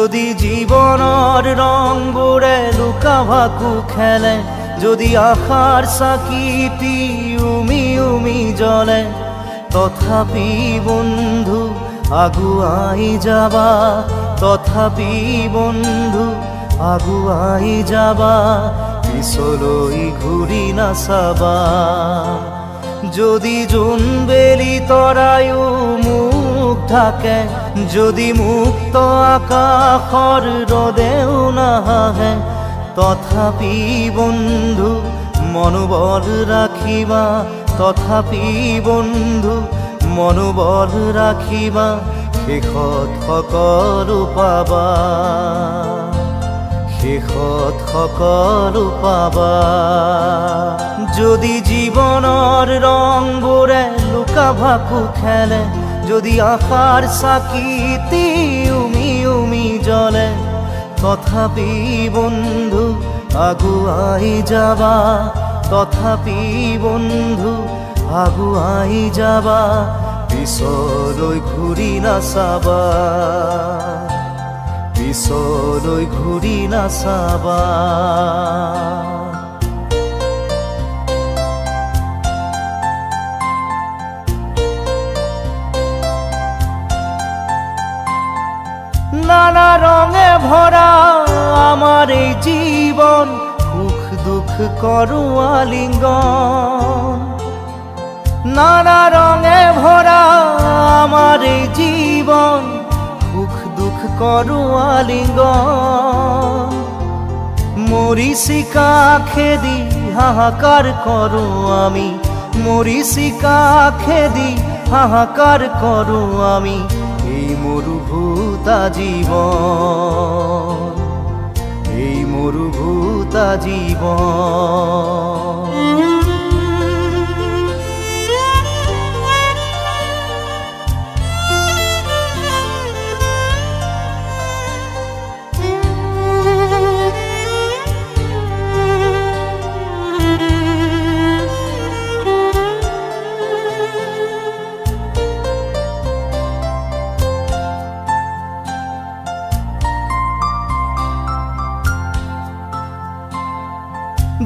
যদি জীবনৰ ৰংবোৰে লুকা ভাকু খেলে, যদি আশাৰ চাকিটি উমি উমি জ্বলে, তথাপি বন্ধু আগুৱাই যাবা, তথাপি বন্ধু আগুৱাই যাবা, পিছলৈ ঘূৰি নাচাবা। যদি জোনবেলি তৰায়ো মুখ ঢাকে, যদি মুক্ত আকাশৰ ৰদেও নাহে, তথাপি বন্ধু মনোবল ৰাখিবা, তথাপি বন্ধু মনোবল ৰাখিবা, শেষত সকলো পাবা, শেষত সকলো পাবা। যদি জীৱনৰ ৰংবোৰে লুকা ভাকু খেলে, যদি আশাৰ চাকিটি উমি উমি জ্বলে, তথাপি বন্ধু আগুৱাই যাবা, তথাপি বন্ধু আগুৱাই যাবা, পিছলৈ ঘূৰি নাচাবা, পিছলৈ ঘূৰি নাচাবা। নানা রঙে ভরা আমার এই জীবন, সুখ দুঃখ করু আলিঙ্গন। নানা রঙে ভরা আমার এই জীবন, সুখ দুঃখ করু আলিঙ্গন। মরিচিকা খেদি হাহাকার করু আমি, মরিচিকা খেদি হাহাকার করু আমি, এই মরুভূতা জীবন, এই মরুভূতা জীবন।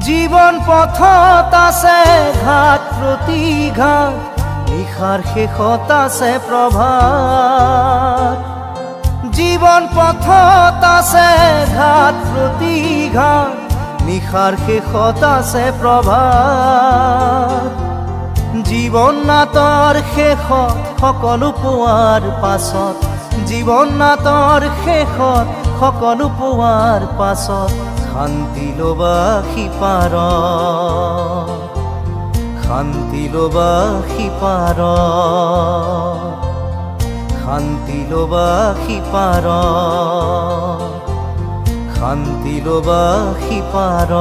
জীবন পথত আছে ঘাট প্ৰতিঘাট, নিশাৰ শেষত আছে প্ৰভাত। জীবন পথত আছে ঘাট প্ৰতিঘাট, নিশাৰ শেষত আছে প্ৰভাত। জীৱন নাটৰ শেষত সকলো পোৱাৰ পাছত, জীৱন নাটৰ শেষত সকলো পোৱাৰ পাছত, শান্তি লবা সিপাৰত, শান্তি লবা সিপাৰত, শান্তি লবা সিপাৰত, শান্তি লবা সিপাৰত।